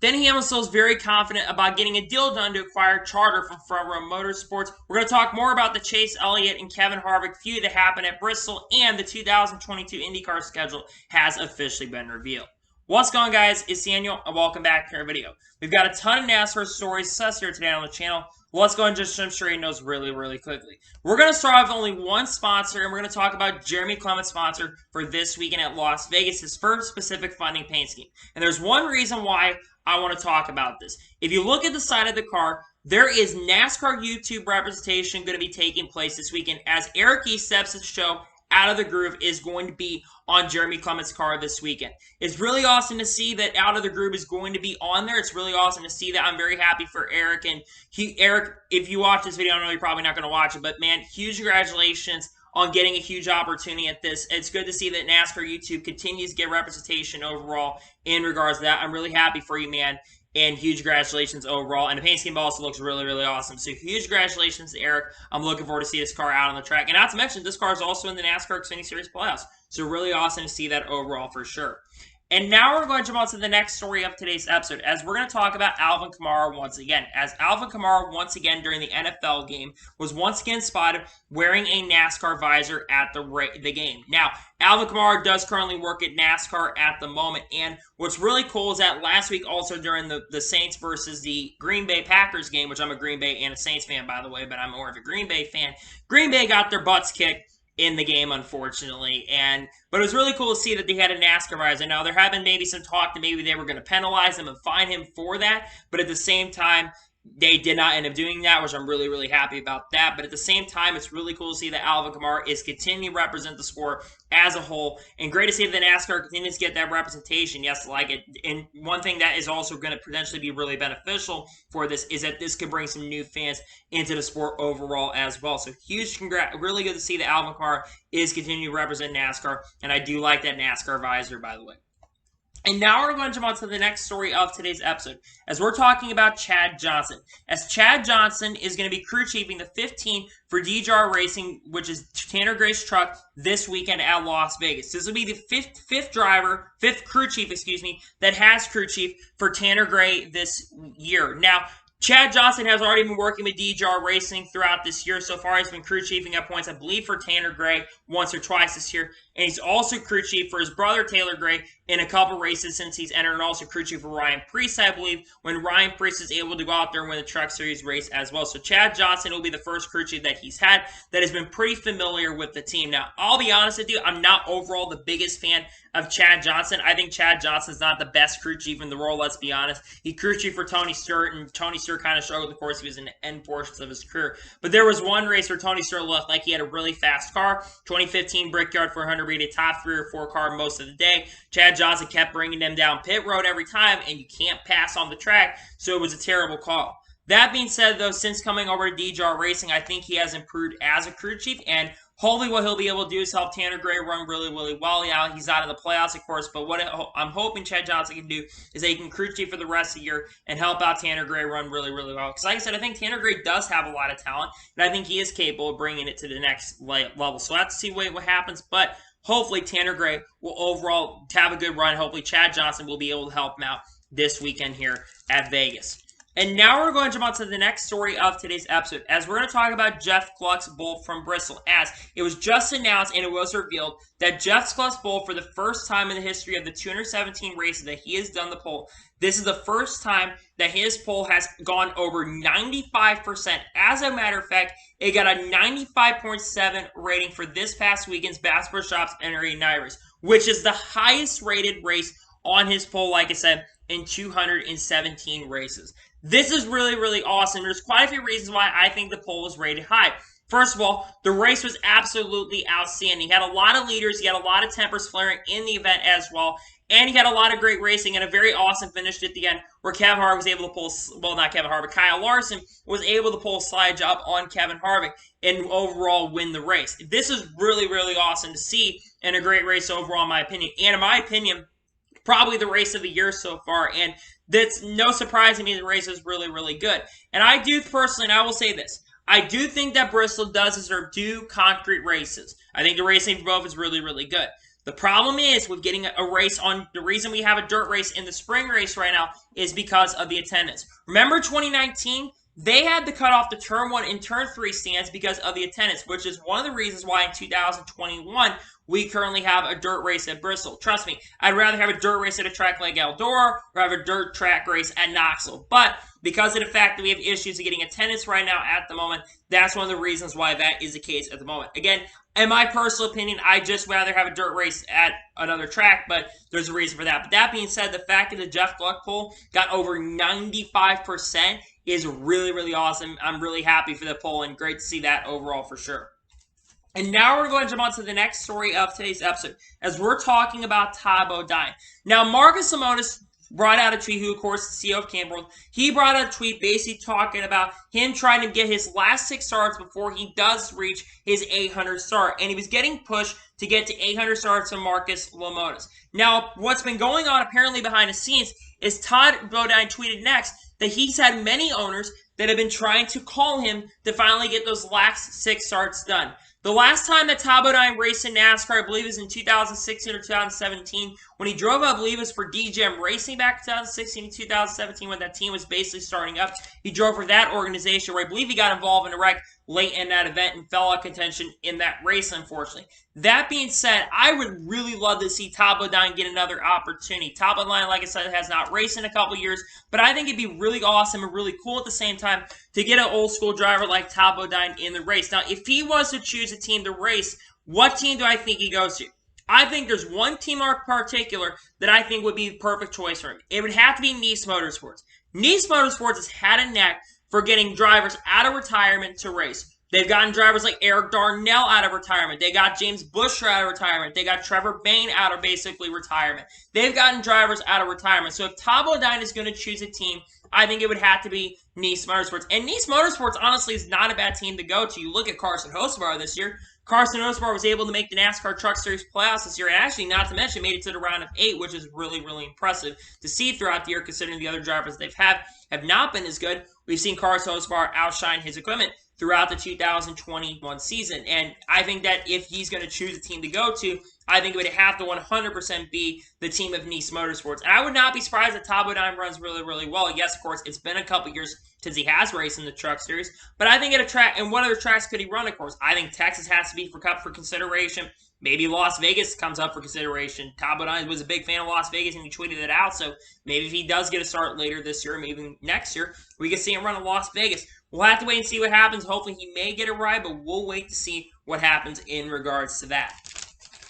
Denny Hamlin still is very confident about getting a deal done to acquire Charter from Front Row Motorsports. We're going to talk more about the Chase Elliott and Kevin Harvick feud that happened at Bristol, and the 2022 IndyCar schedule has officially been revealed. What's going on, guys? It's Daniel, and welcome back to our video. We've got a ton of NASCAR stories to discuss here today on the channel. Let's go and just jump straight into those really quickly. We're going to start off with only one sponsor, and we're going to talk about Jeremy Clement's sponsor for this weekend at Las Vegas, his first specific funding paint scheme. And there's one reason why I want to talk about this. If you look at the side of the car, there is NASCAR YouTube representation going to be taking place this weekend as Eric E. steps to show Out of the Groove is going to be on Jeremy Clement's car this weekend. It's really awesome to see that Out of the Groove is going to be on there. It's really awesome to see that. I'm very happy for Eric. And Eric, if you watch this video, I know you're probably not going to watch it, but man, huge congratulations on getting a huge opportunity at this. It's good to see that NASCAR YouTube continues to get representation overall in regards to that. I'm really happy for you, man. And huge congratulations overall. And the paint scheme also looks really awesome. So huge congratulations to Eric. I'm looking forward to see this car out on the track. And not to mention, this car is also in the NASCAR Xfinity Series playoffs. So really awesome to see that overall for sure. And now we're going to jump on to the next story of today's episode, as we're going to talk about Alvin Kamara once again. As Alvin Kamara once again during the NFL game was once again spotted wearing a NASCAR visor at the game. Now, Alvin Kamara does currently work at NASCAR at the moment, and what's really cool is that last week also during the Saints versus the Green Bay Packers game, which I'm a Green Bay and a Saints fan by the way, but I'm more of a Green Bay fan, Green Bay got their butts kicked in the game, unfortunately. But it was really cool to see that they had a NASCAR visor. Now, there have been maybe some talk that maybe they were going to penalize him and fine him for that, but at the same time, they did not end up doing that, which I'm really happy about that. But at the same time, it's really cool to see that Alvin Kamara is continuing to represent the sport as a whole. And great to see that the NASCAR continues to get that representation. Yes, like it. And one thing that is also going to potentially be really beneficial for this is that this could bring some new fans into the sport overall as well. So huge congrats. Really good to see that Alvin Kamara is continuing to represent NASCAR. And I do like that NASCAR visor, by the way. And now we're going to jump on to the next story of today's episode, as we're talking about Chad Johnson. As Chad Johnson is going to be crew chiefing the 15 for DJR Racing, which is Tanner Gray's truck, this weekend at Las Vegas. This will be the fifth crew chief, that has crew chief for Tanner Gray this year. Now, Chad Johnson has already been working with DJR Racing throughout this year. So far, he's been crew chiefing at points, I believe, for Tanner Gray once or twice this year. And he's also crew chief for his brother, Taylor Gray, in a couple races since he's entered, and also crew chief for Ryan Preece, I believe, when Ryan Preece is able to go out there and win the Truck Series race as well. So Chad Johnson will be the first crew chief that he's had that has been pretty familiar with the team. Now, I'll be honest with you, I'm not overall the biggest fan of Chad Johnson. I think Chad Johnson's not the best crew chief in the world, let's be honest. He crew chief for Tony Stewart, and Tony Stewart kind of struggled, of course, he was in the end portions of his career. But there was one race where Tony Stewart looked like he had a really fast car, 2015 Brickyard 400 rated top 3 or 4 car most of the day. Chad Johnson kept bringing them down pit road every time, and you can't pass on the track, so it was a terrible call. That being said, though, since coming over to DJR Racing, I think he has improved as a crew chief, and hopefully what he'll be able to do is help Tanner Gray run really well. Yeah, he's out of the playoffs, of course, but what I'm hoping Chad Johnson can do is that he can crew chief for the rest of the year and help out Tanner Gray run really well. Because like I said, I think Tanner Gray does have a lot of talent, and I think he is capable of bringing it to the next level. So we'll have to see what happens, but hopefully Tanner Gray will overall have a good run. Hopefully Chad Johnson will be able to help him out this weekend here at Vegas. And now we're going to jump on to the next story of today's episode, as we're going to talk about Jeff Gluck's bull from Bristol, as it was just announced and it was revealed that Jeff Gluck's bull, for the first time in the history of the 217 races that he has done the pole, this is the first time that his pole has gone over 95%. As a matter of fact, it got a 95.7 rating for this past weekend's Bass Pro Shops NRA Night Race, which is the highest rated race on his pole, like I said, in 217 races. This is really awesome. There's quite a few reasons why I think the pole was rated high. First of all, the race was absolutely outstanding. He had a lot of leaders. He had a lot of tempers flaring in the event as well. And he had a lot of great racing and a very awesome finish at the end where Kevin Harvick was able to pull, well, not Kevin Harvick, Kyle Larson was able to pull a slide job on Kevin Harvick and overall win the race. This is really awesome to see and a great race overall, in my opinion. And in my opinion, probably the race of the year so far. And that's no surprise to me, the race is really good. And I do personally, and I will say this, I do think that Bristol does deserve 2 concrete races. I think the racing for both is really good. The problem is with getting a race on, the reason we have a dirt race in the spring race right now is because of the attendance. Remember 2019? They had to cut off the turn 1 and turn 3 stands because of the attendance, which is one of the reasons why in 2021 we currently have a dirt race at Bristol. Trust me, I'd rather have a dirt race at a track like Eldora or have a dirt track race at Knoxville. But because of the fact that we have issues of getting attendance right now at the moment, that's one of the reasons why that is the case at the moment. Again, in my personal opinion, I'd just rather have a dirt race at another track, but there's a reason for that. But that being said, the fact that the Jeff Gluck poll got over 95% is really, really awesome. I'm really happy for the poll and great to see that overall for sure. And now we're going to jump on to the next story of today's episode, as we're talking about Todd Bodine. Now, Marcus Lemonis brought out a tweet, who, of course, is the CEO of Campbell. He brought out a tweet basically talking about him trying to get his last 6 starts before he does reach his 800 start. And he was getting pushed to get to 800 starts from Marcus Lemonis. Now, what's been going on apparently behind the scenes is Todd Bodine tweeted next that he's had many owners that have been trying to call him to finally get those last 6 starts done. The last time that Todd Bodine raced in NASCAR, I believe, was in 2016 or 2017. When he drove, I believe it was for DGM Racing back in 2016 and 2017 when that team was basically starting up. He drove for that organization where I believe he got involved in a wreck late in that event and fell out of contention in that race, unfortunately. That being said, I would really love to see Todd Bodine get another opportunity. Todd Bodine, like I said, has not raced in a couple years, but I think it'd be really awesome and really cool at the same time to get an old school driver like Todd Bodine in the race. Now, if he was to choose a team to race, what team do I think he goes to? I think there's one team in particular that I think would be the perfect choice for him. It would have to be Niece Motorsports. Niece Motorsports has had a knack for getting drivers out of retirement to race. They've gotten drivers like Eric Darnell out of retirement. They got James Buescher out of retirement. They got Trevor Bayne out of basically retirement. They've gotten drivers out of retirement. So if Todd Bodine is going to choose a team, I think it would have to be Niece Motorsports. And Niece Motorsports, honestly, is not a bad team to go to. You look at Carson Hocevar this year. Carson Hocevar was able to make the NASCAR Truck Series playoffs this year, and actually, not to mention, made it to the round of 8, which is really, really impressive to see throughout the year, considering the other drivers they've had have not been as good. We've seen Carson Hocevar outshine his equipment throughout the 2021 season, and I think that if he's going to choose a team to go to, I think it would have to 100% be the team of Niece Motorsports. And I would not be surprised if Todd Bodine runs really, really well. Yes, of course, it's been a couple years since he has raced in the Truck Series, but I think at a track, and what other tracks could he run, of course? I think Texas has to be up for consideration. Maybe Las Vegas comes up for consideration. Todd Bodine was a big fan of Las Vegas, and he tweeted it out, so maybe if he does get a start later this year, maybe next year, we can see him run in Las Vegas. We'll have to wait and see what happens. Hopefully he may get a ride, but we'll wait to see what happens in regards to that.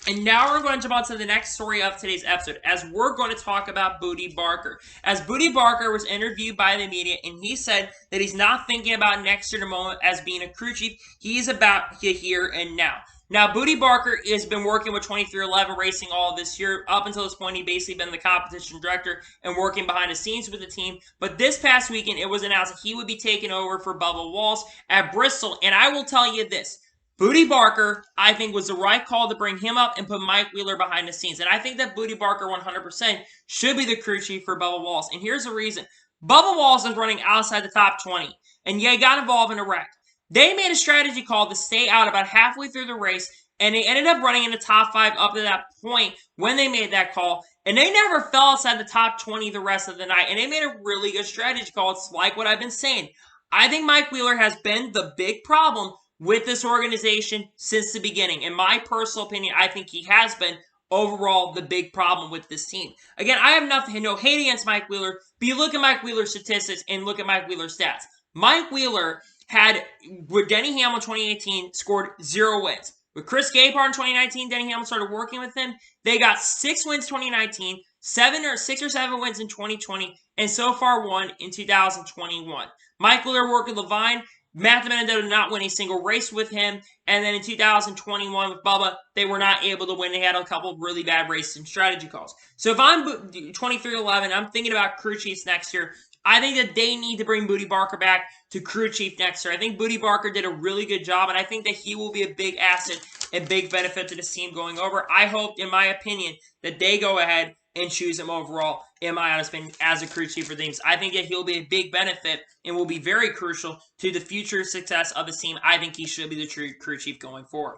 And now we're going to jump on to the next story of today's episode, as we're going to talk about Bootie Barker. As Bootie Barker was interviewed by the media, and he said that he's not thinking about next year at the moment as being a crew chief. He's about here and now. Now, Bootie Barker has been working with 2311 Racing all this year. Up until this point, he basically been the competition director and working behind the scenes with the team. But this past weekend, it was announced that he would be taking over for Bubba Wallace at Bristol. And I will tell you this. Bootie Barker, I think, was the right call to bring him up and put Mike Wheeler behind the scenes. And I think that Bootie Barker 100% should be the crew chief for Bubba Wallace. And here's the reason. Bubba Wallace is running outside the top 20. And yeah, he got involved in a wreck. They made a strategy call to stay out about halfway through the race, and they ended up running in the top 5 up to that point when they made that call. And they never fell outside the top 20 the rest of the night. And they made a really good strategy call. It's like what I've been saying. I think Mike Wheeler has been the big problem with this organization since the beginning. In my personal opinion, I think he has been overall the big problem with this team. Again, I have no hate against Mike Wheeler, but you look at Mike Wheeler's statistics and look at Mike Wheeler's stats. Mike Wheeler had, with Denny Hamlin in 2018, scored 0 wins. With Chris Gabehart in 2019, Denny Hamlin started working with him. They got 6 wins in 2019, 6 or 7 wins in 2020, and so far 1 in 2021. Mike Wheeler worked with Levine. Matt DiBenedetto did not win a single race with him. And then in 2021 with Bubba, they were not able to win. They had a couple of really bad races and strategy calls. So if I'm 2311, I'm thinking about crew chiefs next year. I think that they need to bring Bootie Barker back to crew chief next year. I think Bootie Barker did a really good job, and I think that he will be a big asset and big benefit to this team going over. I hope, in my opinion, that they go ahead and choose him overall, in my honest opinion, as a crew chief for things. I think that he'll be a big benefit and will be very crucial to the future success of the team. I think he should be the true crew chief going forward.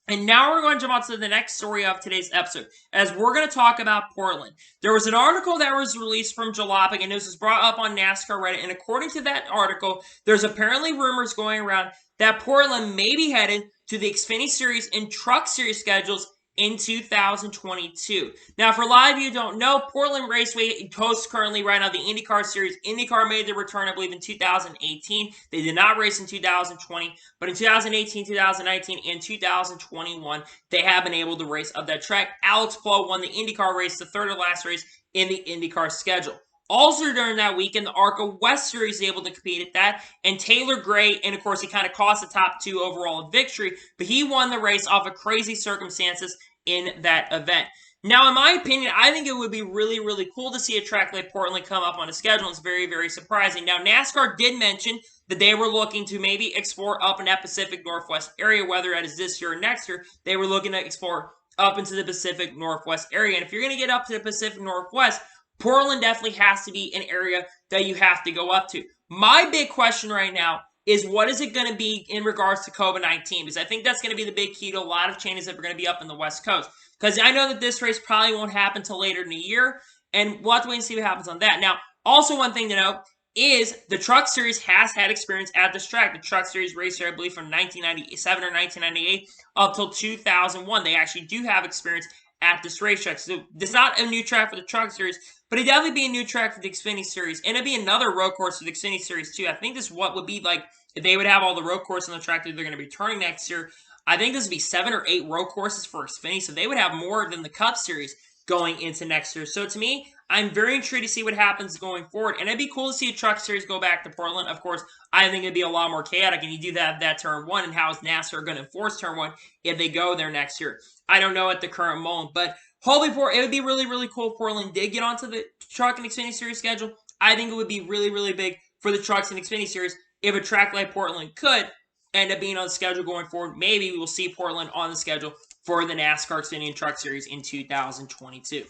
And now we're going to jump on to the next story of today's episode, as we're going to talk about Portland. There was an article that was released from Jalopnik, and this was brought up on NASCAR Reddit, and according to that article, there's apparently rumors going around that Portland may be headed to the Xfinity Series and Truck Series schedules in 2022. Now, for a lot of you who don't know, Portland Raceway hosts currently right now the IndyCar Series. IndyCar made their return, I believe, in 2018. They did not race in 2020, but in 2018, 2019, and 2021, they have been able to race up that track. Alex Palou won the IndyCar race, the third to last race in the IndyCar schedule. Also during that weekend, the ARCA West Series able to compete at that, and Taylor Gray, and of course he kind of cost the top two overall victory, but he won the race off of crazy circumstances in that event. Now, in my opinion, I think it would be really, really cool to see a track like Portland come up on a schedule. It's very, very surprising. Now, NASCAR did mention that they were looking to maybe explore up in that Pacific Northwest area, whether that is this year or next year. They were looking to explore up into the Pacific Northwest area. And if you're going to get up to the Pacific Northwest, Portland definitely has to be an area that you have to go up to. My big question right now is what is it going to be in regards to COVID-19? Because I think that's going to be the big key to a lot of changes that are going to be up in the West Coast. Because I know that this race probably won't happen until later in the year, and we'll have to wait and see what happens on that. Now, also one thing to note is the Truck Series has had experience at this track. The Truck Series raced here, I believe, from 1997 or 1998 up till 2001. They actually do have experience at this racetrack. So it's not a new track for the Truck Series, but it'd definitely be a new track for the Xfinity Series. And it'd be another road course for the Xfinity Series, too. I think this is what would be like if they would have all the road courses on the track that they're going to be turning next year. I think this would be 7 or 8 road courses for Xfinity, so they would have more than the Cup Series going into next year. So to me, I'm very intrigued to see what happens going forward. And it'd be cool to see a Truck Series go back to Portland. Of course, I think it'd be a lot more chaotic, and you do that turn 1, and how is NASCAR going to enforce turn 1 if they go there next year? I don't know at the current moment, but hopefully it would be really, really cool if Portland did get onto the Truck and Xfinity Series schedule. I think it would be really, really big for the Trucks and Xfinity Series if a track like Portland could end up being on the schedule going forward. Maybe we will see Portland on the schedule for the NASCAR Xfinity and Truck Series in 2022.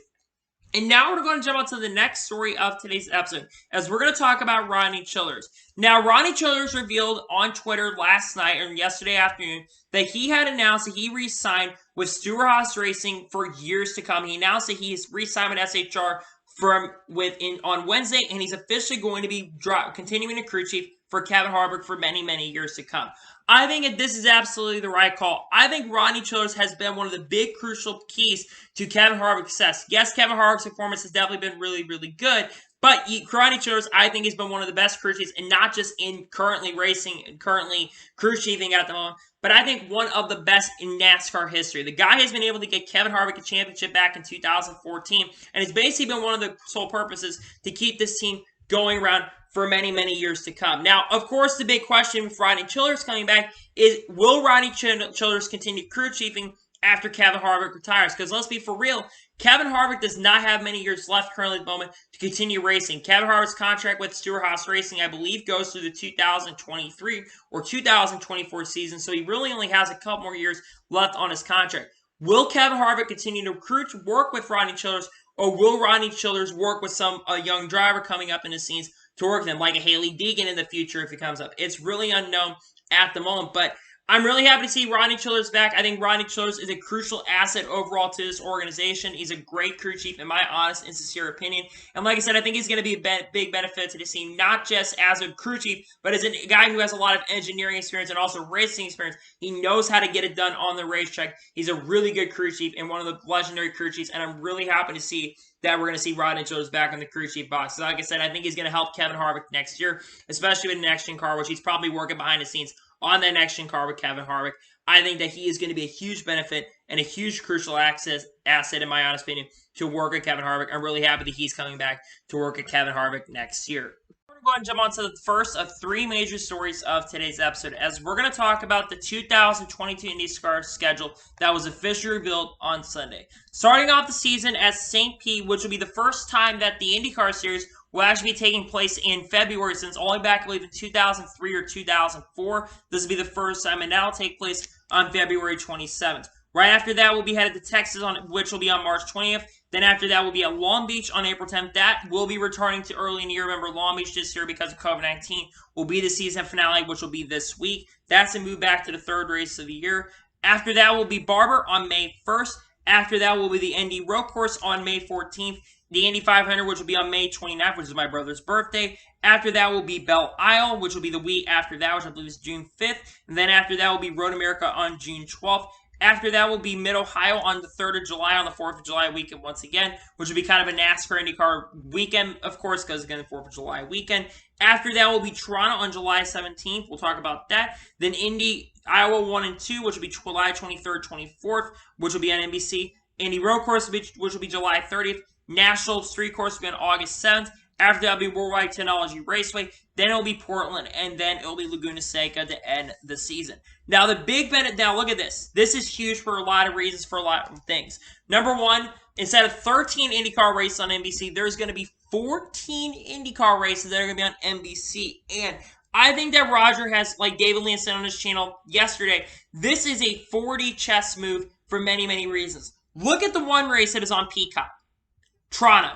And now we're going to jump on to the next story of today's episode, as we're going to talk about Ronnie Chillers. Now, Ronnie Chillers revealed on Twitter last night or yesterday afternoon that he had announced that he re-signed with Stewart-Haas Racing for years to come. He announced that he's re-signed with SHR on Wednesday, and he's officially going to be continuing to crew chief for Kevin Harvick for many, many years to come. I think that this is absolutely the right call. I think Ronnie Chillers has been one of the big crucial keys to Kevin Harvick's success. Yes, Kevin Harvick's performance has definitely been really, really good, but Ronnie Chillers, I think, has been one of the best crew chiefs, and not just in currently racing and currently crew chiefing at the moment, but I think one of the best in NASCAR history. The guy has been able to get Kevin Harvick a championship back in 2014, and it's basically been one of the sole purposes to keep this team going around for many, many years to come. Now, of course, the big question with Ronnie Chillers coming back is, will Ronnie Chillers continue crew chiefing after Kevin Harvick retires? Because let's be for real, Kevin Harvick does not have many years left currently at the moment to continue racing. Kevin Harvick's contract with Stewart-Haas Racing, I believe, goes through the 2023 or 2024 season, so he really only has a couple more years left on his contract. Will Kevin Harvick continue to work with Ronnie Chillers, or will Ronnie Chillers work with some young driver coming up in the scenes to work with him, like a Haley Deegan in the future if he comes up? It's really unknown at the moment, but I'm really happy to see Ronnie Chillers back. I think Ronnie Chillers is a crucial asset overall to this organization. He's a great crew chief, in my honest and sincere opinion. And like I said, I think he's going to be a big benefit to the team, not just as a crew chief, but as a guy who has a lot of engineering experience and also racing experience. He knows how to get it done on the racetrack. He's a really good crew chief and one of the legendary crew chiefs, and I'm really happy to see that we're going to see Ronnie Chillers back in the crew chief box. So like I said, I think he's going to help Kevin Harvick next year, especially with the next-gen car, which he's probably working behind the scenes on that next-gen car with Kevin Harvick. I think that he is going to be a huge benefit and a huge crucial asset, in my honest opinion, to work with Kevin Harvick. I'm really happy that he's coming back to work with Kevin Harvick next year. We're going to go ahead and jump on to the first of 3 major stories of today's episode, as we're going to talk about the 2022 IndyCar schedule that was officially revealed on Sunday. Starting off the season at St. Pete, which will be the first time that the IndyCar Series will actually be taking place in February, since all the way back, I believe, in 2003 or 2004. This will be the first time, and that will take place on February 27th. Right after that, we'll be headed to Texas, which will be on March 20th. Then after that, we'll be at Long Beach on April 10th. That will be returning to early in the year. Remember, Long Beach this year, because of COVID-19, will be the season finale, which will be this week. That's a move back to the 3rd race of the year. After that will be Barber on May 1st. After that will be the Indy Road Course on May 14th. The Indy 500, which will be on May 29th, which is my brother's birthday. After that will be Belle Isle, which will be the week after that, which I believe is June 5th. And then after that will be Road America on June 12th. After that will be Mid-Ohio on the 3rd of July, on the 4th of July weekend once again, which will be kind of a NASCAR IndyCar weekend, of course, because again, the 4th of July weekend. After that will be Toronto on July 17th. We'll talk about that. Then Indy, Iowa 1 and 2, which will be July 23rd, 24th, which will be on NBC. Indy Road Course, which will be July 30th. National Street Course will be on August 7th. After that will be Worldwide Technology Raceway. Then it'll be Portland, and then it'll be Laguna Seca to end the season. Now, the big benefit, now look at this. This is huge for a lot of reasons, for a lot of things. Number one, instead of 13 IndyCar races on NBC, there's going to be 14 IndyCar races that are going to be on NBC. And I think that Roger has, like David Lean said on his channel yesterday, this is a 4D chess move for many, many reasons. Look at the one race that is on Peacock. Toronto.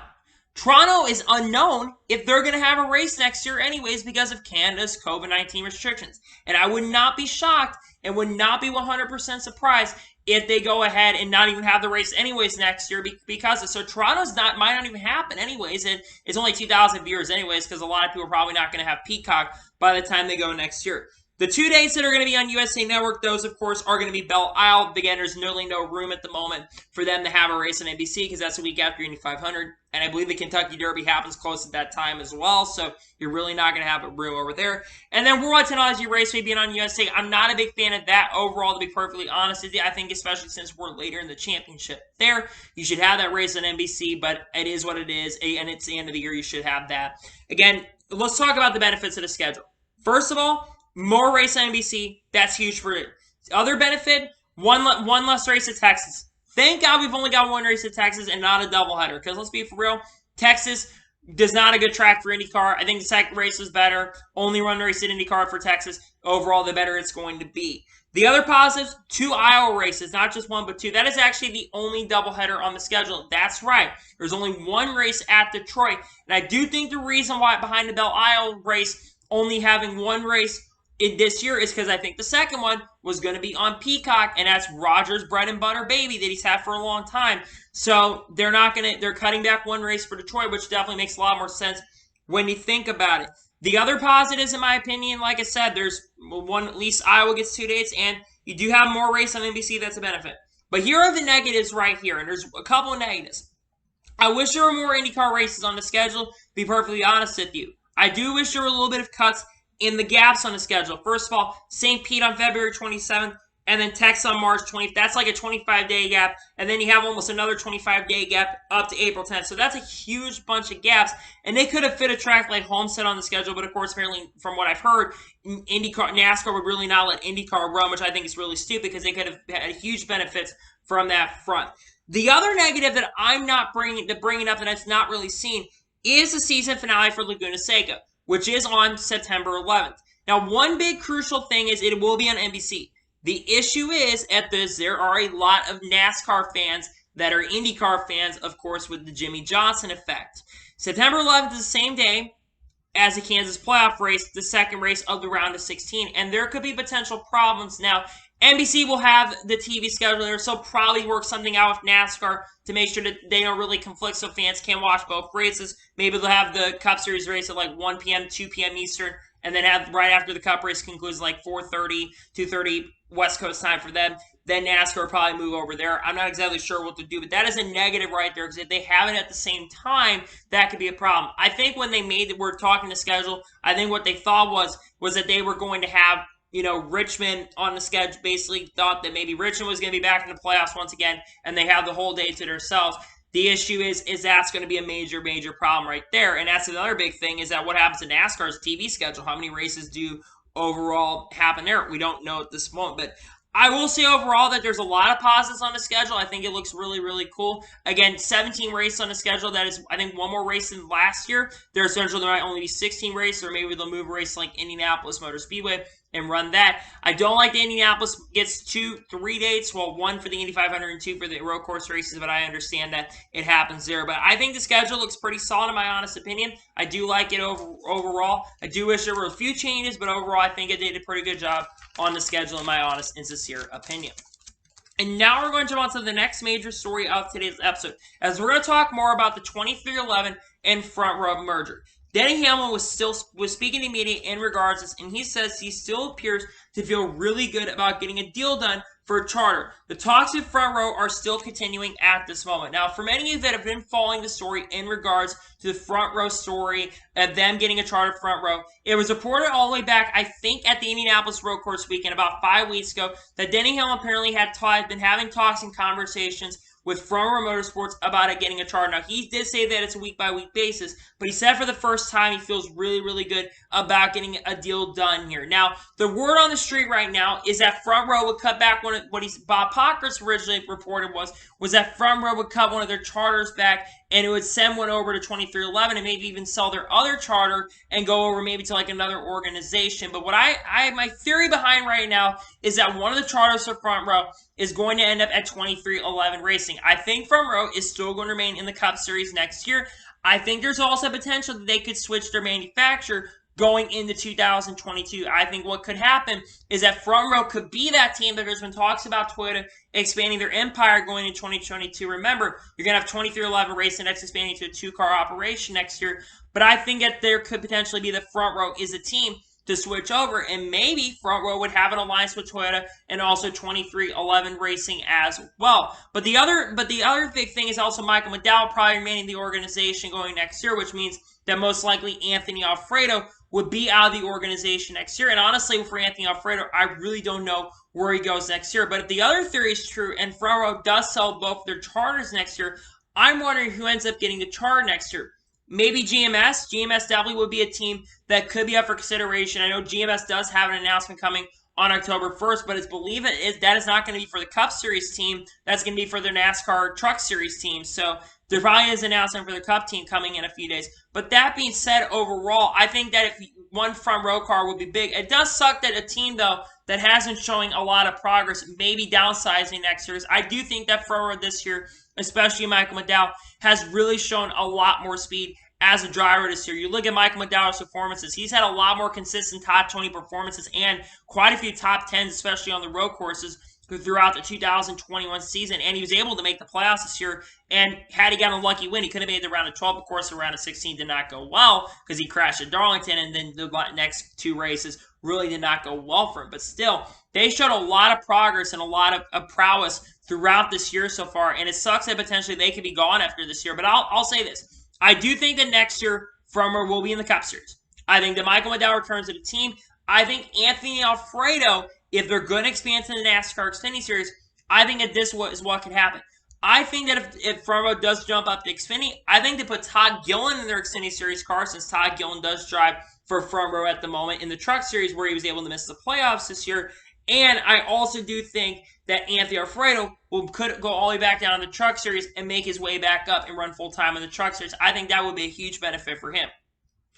Toronto is unknown if they're going to have a race next year anyways because of Canada's COVID-19 restrictions. And I would not be shocked and would not be 100% surprised if they go ahead and not even have the race anyways next year because of, so Toronto's might not even happen anyways, and it's only 2,000 viewers anyways because a lot of people are probably not going to have Peacock by the time they go next year. The 2 days that are going to be on USA Network, those, of course, are going to be Belle Isle. Again, there's nearly no room at the moment for them to have a race on NBC because that's a week after Indy 500. And I believe the Kentucky Derby happens close at that time as well, so you're really not going to have a room over there. And then Worldwide Technology Raceway being on USA, I'm not a big fan of that overall, to be perfectly honest with you. I think especially since we're later in the championship there, you should have that race on NBC, but it is what it is, and it's the end of the year. You should have that. Again, let's talk about the benefits of the schedule. First of all, more race on NBC, that's huge for it. Other benefit, one less race at Texas. Thank God we've only got one race at Texas and not a doubleheader. Because let's be for real, Texas does not a good track for IndyCar. I think the second race was better. Only one race at IndyCar for Texas. Overall, the better it's going to be. The other positives, 2 Iowa races, not just 1 but 2. That is actually the only doubleheader on the schedule. That's right. There's only 1 race at Detroit. And I do think the reason why behind the Belle Isle race only having 1 race this year is because I think the second one was going to be on Peacock, and that's Roger's bread and butter baby that he's had for a long time. So they're cutting back 1 race for Detroit, which definitely makes a lot more sense when you think about it. The other positives, in my opinion, like I said, there's one, at least Iowa gets 2 dates, and you do have more race on NBC. That's a benefit. But here are the negatives right here, and there's a couple of negatives. I wish there were more IndyCar races on the schedule, to be perfectly honest with you. I do wish there were a little bit of cuts in the gaps on the schedule. First of all, St. Pete on February 27th, and then Texas on March 20th. That's like a 25-day gap, and then you have almost another 25-day gap up to April 10th. So that's a huge bunch of gaps, and they could have fit a track like Homestead on the schedule, but of course, apparently, from what I've heard, NASCAR would really not let IndyCar run, which I think is really stupid because they could have had huge benefits from that front. The other negative that I'm not bringing up that it's not really seen is the season finale for Laguna Seca, which is on September 11th. Now, one big crucial thing is it will be on NBC. The issue is, there are a lot of NASCAR fans that are IndyCar fans, of course, with the Jimmy Johnson effect. September 11th is the same day as the Kansas playoff race, the second race of the round of 16, and there could be potential problems. Now, NBC will have the TV schedule there, so probably work something out with NASCAR to make sure that they don't really conflict so fans can watch both races. Maybe they'll have the Cup Series race at like 1 p.m., 2 p.m. Eastern, and then have right after the Cup race concludes like 4:30, 2:30 West Coast time for them. Then NASCAR will probably move over there. I'm not exactly sure what to do, but that is a negative right there because if they have it at the same time, that could be a problem. I think when they were talking the schedule, I think what they thought was that they were going to have, Richmond on the schedule. Basically thought that maybe Richmond was going to be back in the playoffs once again, and they have the whole day to themselves. The issue is that's going to be a major, major problem right there. And that's another big thing is that what happens to NASCAR's TV schedule? How many races do overall happen there? We don't know at this moment, but I will say overall that there's a lot of positives on the schedule. I think it looks really, really cool. Again, 17 races on the schedule. That is, I think, 1 more race than last year. There might only be 16 races, or maybe they'll move a race like Indianapolis Motor Speedway and run that. I don't like that Indianapolis gets 2-3 dates. Well, 1 for the Indy 500 and 2 for the road course races, but I understand that it happens there. But I think the schedule looks pretty solid in my honest opinion. I do like it overall. I do wish there were a few changes, but overall I think it did a pretty good job on the schedule in my honest and sincere opinion. And now we're going to jump on to the next major story of today's episode, as we're going to talk more about the 2311 and Front Row merger. Denny Hamlin was speaking to media in regards to this, and he says he still appears to feel really good about getting a deal done for a charter. The talks with Front Row are still continuing at this moment. Now, for many of you that have been following the story in regards to the Front Row story of them getting a charter Front Row, it was reported all the way back, I think, at the Indianapolis Road Course weekend about 5 weeks ago, that Denny Hamlin apparently had been having talks and conversations with Front Row Motorsports about it getting a charter. Now, he did say that it's a week-by-week basis, but he said for the first time he feels really, really good about getting a deal done here. Now, the word on the street right now is that Front Row would cut back Bob Pockrass originally reported was that Front Row would cut one of their charters back, and it would send one over to 2311 and maybe even sell their other charter and go over maybe to like another organization. But what my theory behind right now is that one of the charters for Front Row is going to end up at 2311 Racing. I think Front Row is still going to remain in the Cup Series next year. I think there's also potential that they could switch their manufacturer going into 2022. I think what could happen is that Front Row could be that team that there's been talks about Toyota expanding their empire going into 2022. Remember, you're going to have 2311 Racing that's expanding to a two-car operation next year. But I think that there could potentially be that Front Row is a team to switch over, and maybe Front Row would have an alliance with Toyota and also 2311 Racing as well. But the other big thing is also Michael McDowell probably remaining the organization going next year, which means that most likely Anthony Alfredo would be out of the organization next year. And honestly, for Anthony Alfredo, I really don't know where he goes next year. But if the other theory is true and Front Row does sell both their charters next year, I'm wondering who ends up getting the charter next year. Maybe GMS. GMS definitely would be a team that could be up for consideration. I know GMS does have an announcement coming on October 1st, but it's believed that is not going to be for the Cup Series team. That's going to be for their NASCAR Truck Series team. So there probably is an announcement for the Cup team coming in a few days. But that being said, overall, I think that if one Front Row car would be big. It does suck that a team, though, that hasn't showing a lot of progress may be downsizing next year. I do think that Front Row this year, especially Michael McDowell, has really shown a lot more speed as a driver this year. You look at Michael McDowell's performances. He's had a lot more consistent top 20 performances and quite a few top 10s, especially on the road courses throughout the 2021 season. And he was able to make the playoffs this year. And had he gotten a lucky win, he could have made the round of 12. Of course, the round of 16 did not go well because he crashed at Darlington. And then the next two races really did not go well for him. But still, they showed a lot of progress and a lot of prowess throughout this year so far. And it sucks that potentially they could be gone after this year. But I'll say this. I do think that next year, Front Row will be in the Cup Series. I think that Michael McDowell returns to the team. I think Anthony Alfredo, if they're going to expand to the NASCAR Xfinity Series, I think that this is what could happen. I think that if Front Row does jump up to Xfinity, I think they put Todd Gillen in their Xfinity Series car, since Todd Gillen does drive for Front Row at the moment in the Truck Series, where he was able to miss the playoffs this year. And I also do think that Anthony Alfredo could go all the way back down to the Truck Series and make his way back up and run full-time in the Truck Series. I think that would be a huge benefit for him.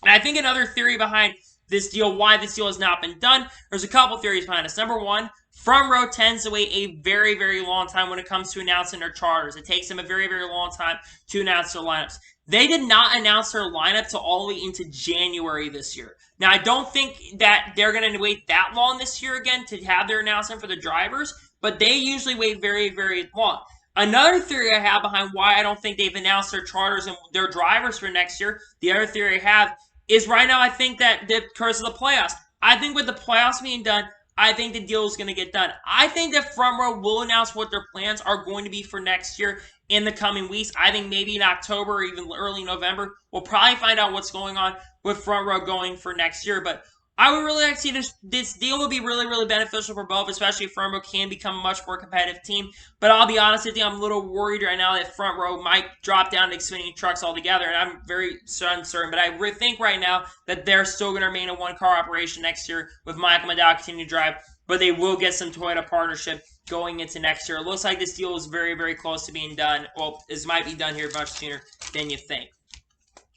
And I think another theory behind this deal, why this deal has not been done, there's a couple theories behind this. Number one, Front Row tends to wait a very, very long time when it comes to announcing their charters. It takes them a very, very long time to announce their lineups. They did not announce their lineup till all the way into January this year. Now, I don't think that they're going to wait that long this year again to have their announcement for the drivers, but they usually wait very, very long. Another theory I have behind why I don't think they've announced their charters and their drivers for next year, the other theory I have, is right now I think that because of the playoffs. I think with the playoffs being done, I think the deal is going to get done. I think that Front Row will announce what their plans are going to be for next year in the coming weeks. I think maybe in October or even early November, we'll probably find out what's going on with Front Row going for next year. But I would really like to see this deal would be really, really beneficial for both, especially if Front Row can become a much more competitive team. But I'll be honest with you, I'm a little worried right now that Front Row might drop down to Xfinity trucks altogether, and I'm very uncertain. But I think right now that they're still going to remain a one-car operation next year with Michael McDowell continue to drive, but they will get some Toyota partnership going into next year. It looks like this deal is very, very close to being done. Well, this might be done here much sooner than you think.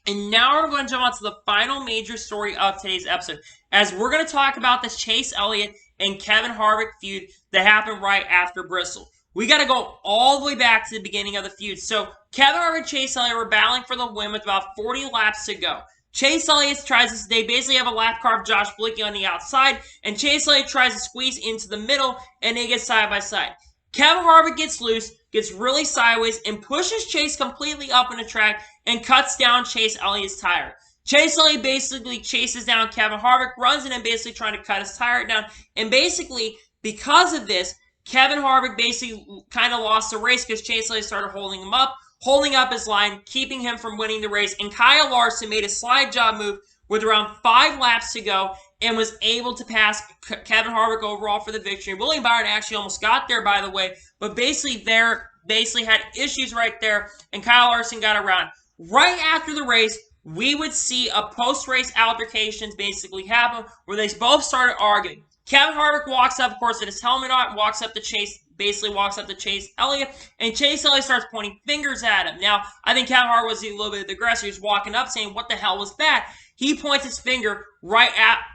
And now we're going to jump on to the final major story of today's episode, as we're going to talk about the Chase Elliott and Kevin Harvick feud that happened right after Bristol. We got to go all the way back to the beginning of the feud. So Kevin Harvick and Chase Elliott were battling for the win with about 40 laps to go. Chase Elliott they basically have a lap car of Josh Bilicki on the outside, and Chase Elliott tries to squeeze into the middle, and they get side by side. Kevin Harvick gets loose, gets really sideways, and pushes Chase completely up in the track and cuts down Chase Elliott's tire. Chase Elliott basically chases down Kevin Harvick, runs in and basically trying to cut his tire down. And basically, because of this, Kevin Harvick basically kind of lost the race because Chase Elliott started holding him up, holding up his line, keeping him from winning the race. And Kyle Larson made a slide job move with around 5 laps to go and was able to pass Kevin Harvick overall for the victory. William Byron actually almost got there, by the way, but basically had issues right there, and Kyle Larson got around. Right after the race, we would see a post-race altercations basically happen where they both started arguing. Kevin Harvick walks up, of course, with his helmet on, walks up to Chase Elliott, and Chase Elliott starts pointing fingers at him. Now, I think Kevin Harvick was a little bit of the aggressor. He was walking up saying, what the hell was that? He points his finger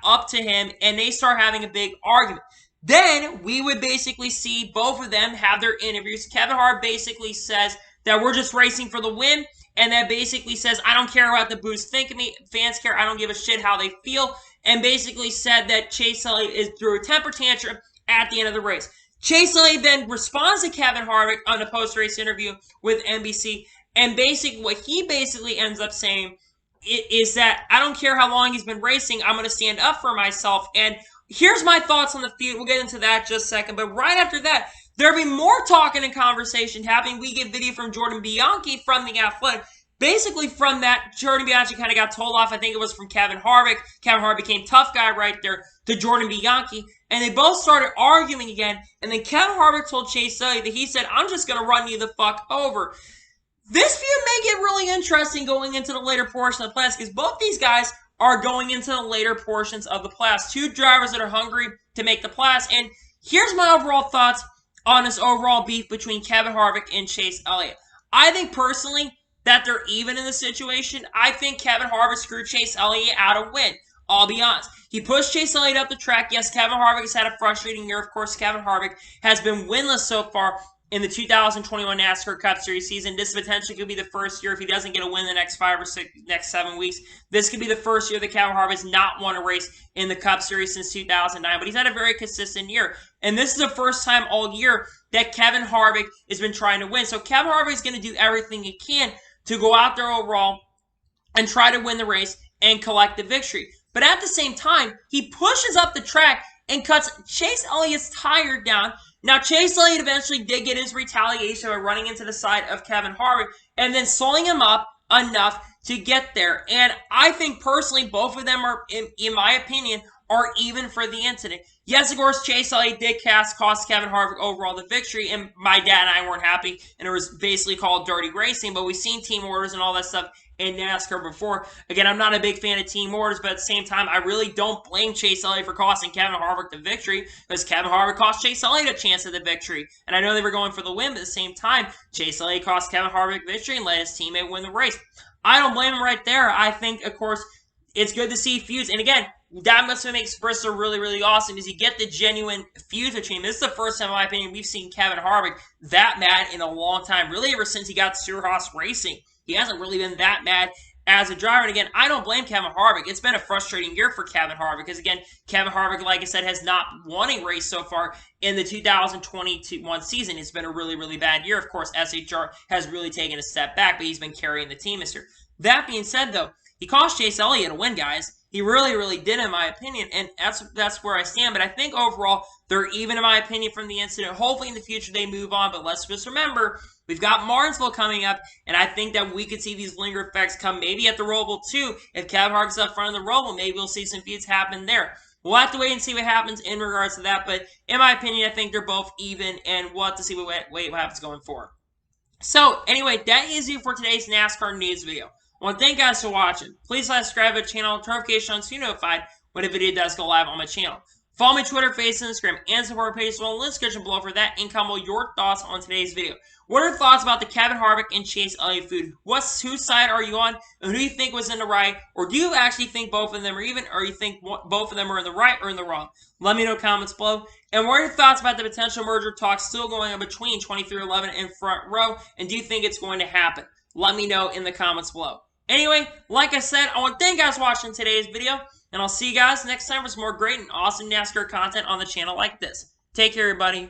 up to him, and they start having a big argument. Then we would basically see both of them have their interviews. Kevin Harvick basically says that we're just racing for the win, and that basically says, I don't care what the booze think of me. Fans care. I don't give a shit how they feel. And basically said that Chase Elliott threw a temper tantrum at the end of the race. Chase Elliott then responds to Kevin Harvick on a post-race interview with NBC. And basically what he basically ends up saying is that I don't care how long he's been racing. I'm going to stand up for myself. And here's my thoughts on the feud. We'll get into that just a second. But right after that, there'll be more talking and conversation happening. We get video from Jordan Bianchi from The Athletic. Basically, from that, Jordan Bianchi kind of got told off. I think it was from Kevin Harvick. Kevin Harvick became tough guy right there to Jordan Bianchi. And they both started arguing again. And then Kevin Harvick told Chase Elliott that he said, I'm just going to run you the fuck over. This feud may get really interesting going into the later portion of the playoffs because both these guys are going into the later portions of the playoffs. Two drivers that are hungry to make the playoffs. And here's my overall thoughts on this overall beef between Kevin Harvick and Chase Elliott. I think personally that they're even in the situation. I think Kevin Harvick screwed Chase Elliott out of win. I'll be honest. He pushed Chase Elliott up the track. Yes, Kevin Harvick has had a frustrating year. Of course, Kevin Harvick has been winless so far in the 2021 NASCAR Cup Series season. This potentially could be the first year if he doesn't get a win the next 7 weeks. This could be the first year that Kevin Harvick has not won a race in the Cup Series since 2009. But he's had a very consistent year. And this is the first time all year that Kevin Harvick has been trying to win. So Kevin Harvick is going to do everything he can to go out there overall and try to win the race and collect the victory. But at the same time, he pushes up the track and cuts Chase Elliott's tire down. Now, Chase Elliott eventually did get his retaliation by running into the side of Kevin Harvick and then slowing him up enough to get there. And I think personally, both of them are, in my opinion, are even for the incident. Yes, of course, Chase Elliott did cost Kevin Harvick overall the victory, and my dad and I weren't happy, and it was basically called dirty racing, but we've seen team orders and all that stuff in NASCAR before. Again, I'm not a big fan of team orders, but at the same time, I really don't blame Chase Elliott for costing Kevin Harvick the victory, because Kevin Harvick cost Chase Elliott a chance at the victory. And I know they were going for the win, but at the same time, Chase Elliott cost Kevin Harvick victory and let his teammate win the race. I don't blame him right there. I think, of course, it's good to see feuds. And again, that must makes Bristol really, really awesome is you get the genuine feuds between them. This is the first time, in my opinion, we've seen Kevin Harvick that mad in a long time. Really, ever since he got Stewart-Haas Racing. He hasn't really been that mad as a driver. And again, I don't blame Kevin Harvick. It's been a frustrating year for Kevin Harvick because, again, Kevin Harvick, like I said, has not won a race so far in the 2021 season. It's been a really, really bad year. Of course, SHR has really taken a step back, but he's been carrying the team this year. That being said, though, he cost Chase Elliott a win, guys. He really, really did, in my opinion, and that's where I stand. But I think overall, they're even, in my opinion, from the incident. Hopefully, in the future, they move on. But let's just remember, we've got Martinsville coming up, and I think that we could see these lingering effects come maybe at the Roval, too. If Kevin Harvick's up front of the Roval, maybe we'll see some feuds happen there. We'll have to wait and see what happens in regards to that. But in my opinion, I think they're both even, and we'll have to see what happens going forward. So, anyway, that is it for today's NASCAR news video. I want to thank you guys for watching. Please subscribe to the channel, turn notifications so you're notified when a video does go live on my channel. Follow me on Twitter, Facebook, Instagram, and support page as well in the description below for that, and comment below your thoughts on today's video. What are your thoughts about the Kevin Harvick and Chase Elliott feud? Whose side are you on, and who do you think was in the right? Or do you actually think both of them are even, or you think both of them are in the right or in the wrong? Let me know in the comments below. And what are your thoughts about the potential merger talks still going on between 2311 and Front Row? And do you think it's going to happen? Let me know in the comments below. Anyway, like I said, I want to thank you guys for watching today's video, and I'll see you guys next time for some more great and awesome NASCAR content on the channel like this. Take care, everybody.